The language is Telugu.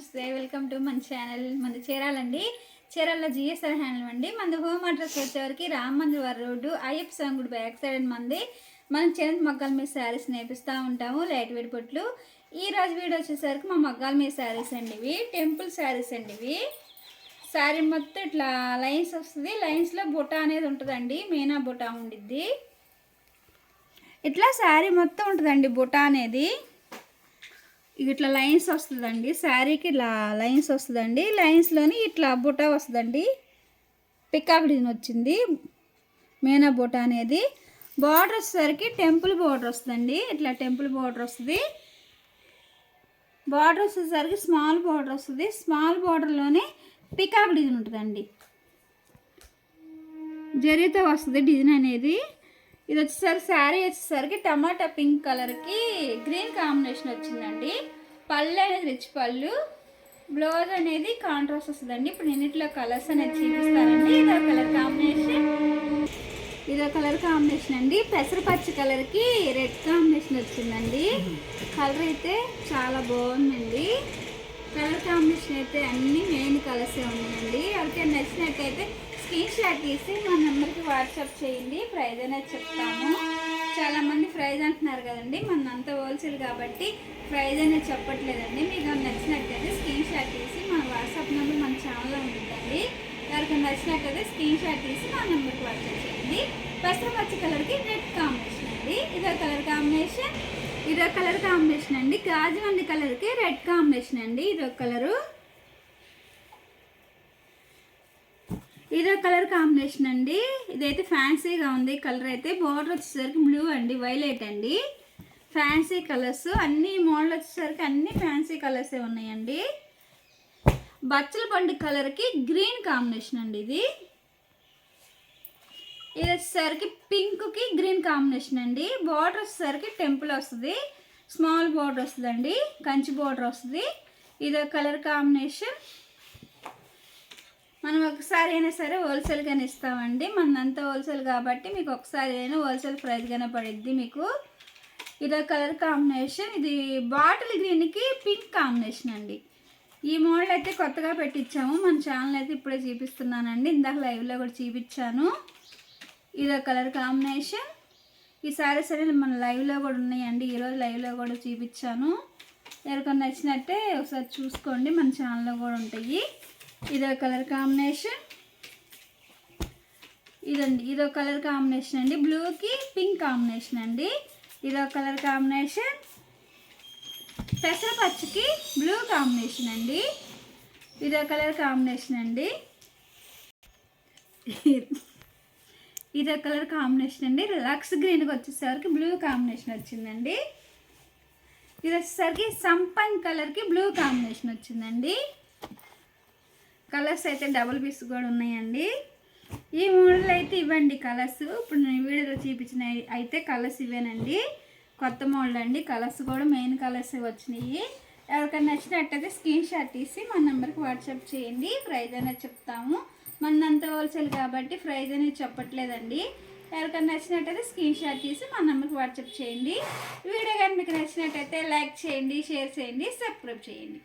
నమస్తే, వెల్కమ్ టు మన ఛానల్. మంది చీరాలండి. చీరాల్లో జిఎస్ఆర్ హ్యాండ్లూమ్ అండి. మన హోమ్ అడ్రస్ వచ్చేవరకు రామ్ మందిర్ వారి రోడ్డు, అయ్యప్ప స్వామి గుడి బ్యాక్ సైడ్ అండి. మనం చిన్న మగ్గాల మీద శారీస్ నేపిస్తూ ఉంటాము, లైట్ వెయిట్ పొట్లు. ఈ రోజు వీడియో వచ్చేసరికి మా మగ్గాల మీద శారీస్ అండి. ఇవి టెంపుల్ శారీస్ అండి. ఇవి శారీ మొత్తం ఇట్లా లైన్స్ వస్తుంది. లైన్స్లో బుట్ట అనేది ఉంటుందండి, మీనా బుట్ట ఉండిద్ది. ఇట్లా శారీ మొత్తం ఉంటుందండి బుట్ట అనేది. ఇట్లా లైన్స్ వస్తుందండి, శారీకి ఇట్లా లైన్స్ వస్తుందండి. లైన్స్లోని ఇట్లా బుట్ట వస్తుందండి, పికాక్ డిజైన్ వచ్చింది మీనా బుట్ట అనేది. బార్డర్ వచ్చేసరికి టెంపుల్ బార్డర్ వస్తుందండి. ఇట్లా టెంపుల్ బార్డర్ వస్తుంది. బార్డర్ వచ్చేసరికి స్మాల్ బార్డర్ వస్తుంది. స్మాల్ బార్డర్లోనే పికాక్ డిజైన్ ఉంటుందండి, జరీతో వస్తుంది డిజైన్ అనేది. ఇది వచ్చేసరికి శారీ వచ్చేసరికి టమాటా పింక్ కలర్కి గ్రీన్ కాంబినేషన్ వచ్చిందండి. పళ్ళు అనేది రిచ్ పళ్ళు, బ్లౌజ్ అనేది కాంట్రాస్ట్ వస్తుందండి. ఇప్పుడు నేనిట్లో కలర్స్ అనేది చూపిస్తానండి. ఇదో కలర్ కాంబినేషన్ అండి. పెసరపచ్చి కలర్కి రెడ్ కాంబినేషన్ వచ్చిందండి. కలర్ అయితే చాలా బాగుందండి. కలర్ కాంబినేషన్ అయితే అన్ని మెయిన్ కలర్సే ఉన్నాయండి. ఎవరికైనా నచ్చినట్టయితే స్క్రీన్ షాట్ తీసి మా నెంబర్కి వాట్సాప్ చేయండి. ప్రైజ్ అనేది చెప్తాము. చాలామంది ప్రైజ్ అంటున్నారు కదండి, మనంతా హోల్సేల్ కాబట్టి ప్రైజ్ అనేది చెప్పట్లేదండి. మీకు నచ్చినట్టయితే స్క్రీన్ షాట్ తీసి మా వాట్సాప్ నెంబర్ మన ఛానల్లో ఉంటుందండి. ఎవరికైనా నచ్చినట్టయితే స్క్రీన్ షాట్ తీసి మా నెంబర్కి వాట్సాప్ చేయండి. పెసరపచ్చి కలర్కి రెడ్ కాంబినేషన్ అండి. ఇదో కలర్ కాంబినేషన్ అండి. గాజువండి కలర్కి రెడ్ కాంబినేషన్ అండి. ఇదో కలర్ కాంబినేషన్ అండి. ఇదైతే ఫ్యాన్సీగా ఉంది కలర్ అయితే. బార్డర్ వచ్చేసరికి బ్లూ అండి, వైలెట్ అండి. ఫ్యాన్సీ కలర్స్ అన్ని మోడల్ వచ్చేసరికి అన్ని ఫ్యాన్సీ కలర్సే ఉన్నాయండి. బచ్చల పండు కలర్కి గ్రీన్ కాంబినేషన్ అండి. ఇది వచ్చేసరికి పింక్కి గ్రీన్ కాంబినేషన్ అండి. బార్డర్ వచ్చేసరికి టెంపుల్ వస్తుంది, స్మాల్ బార్డర్ వస్తుందండి, కంచి బార్డర్ వస్తుంది. ఇదో కలర్ కాంబినేషన్. మనం ఒకసారి అయినా సరే హోల్సేల్గానే ఇస్తామండి. మనంతా హోల్సేల్ కాబట్టి మీకు ఒకసారి అయినా హోల్సేల్ ప్రైస్గానే పడిద్ది మీకు. ఇదో కలర్ కాంబినేషన్. ఇది బాటిల్ గ్రీన్కి పింక్ కాంబినేషన్ అండి. ఈ మోడల్ అయితే కొత్తగా పెట్టించాము, మన ఛానల్ అయితే ఇప్పుడే చూపిస్తున్నానండి. ఇందాక లైవ్లో కూడా చూపించాను. ఇదో కలర్ కాంబినేషన్. ఈ సారీస్ అనేది మన లైవ్లో కూడా ఉన్నాయండి. ఈరోజు లైవ్లో కూడా చూపించాను. ఎవరికైనా నచ్చినట్టే ఒకసారి చూసుకోండి, మన ఛానల్లో కూడా ఉంటాయి. ఇదో కలర్ కాంబినేషన్. ఇదో కలర్ కాంబినేషన్ అండి. బ్లూకి పింక్ కాంబినేషన్ అండి. ఇదో కలర్ కాంబినేషన్. పెసరపచ్చికి బ్లూ కాంబినేషన్ అండి. ఇదో కలర్ కాంబినేషన్ అండి. ఇదో కలర్ కాంబినేషన్ అండి. లక్స్ గ్రీన్కి వచ్చేసరికి బ్లూ కాంబినేషన్ వచ్చిందండి. ఇది వచ్చేసరికి సంపంగ్ కలర్కి బ్లూ కాంబినేషన్ వచ్చిందండి. కలర్స్ అయితే డబుల్ పీస్ కూడా ఉన్నాయండి. ఈ మోడల్ అయితే ఇవ్వండి కలర్స్. ఇప్పుడు నేను వీడియోలో చూపించిన అయితే కలర్స్ ఇవేనండి. కొత్త మోడల్ అండి. కలర్స్ కూడా మెయిన్ కలర్స్ వచ్చినాయి. ఎవరికైనా నచ్చినట్టయితే స్క్రీన్ షాట్ తీసి మా నెంబర్కి వాట్సాప్ చేయండి. ప్రైజ్ అనేది చెప్తాము. మనంతా హోల్సేల్ కాబట్టి ప్రైజ్ అనేది చెప్పట్లేదండి. ఎవరికైనా నచ్చినట్టయితే స్క్రీన్ షాట్ తీసి మా నెంబర్కి వాట్సాప్ చేయండి. వీడియో కానీ మీకు నచ్చినట్టయితే లైక్ చేయండి, షేర్ చేయండి, సబ్స్క్రైబ్ చేయండి.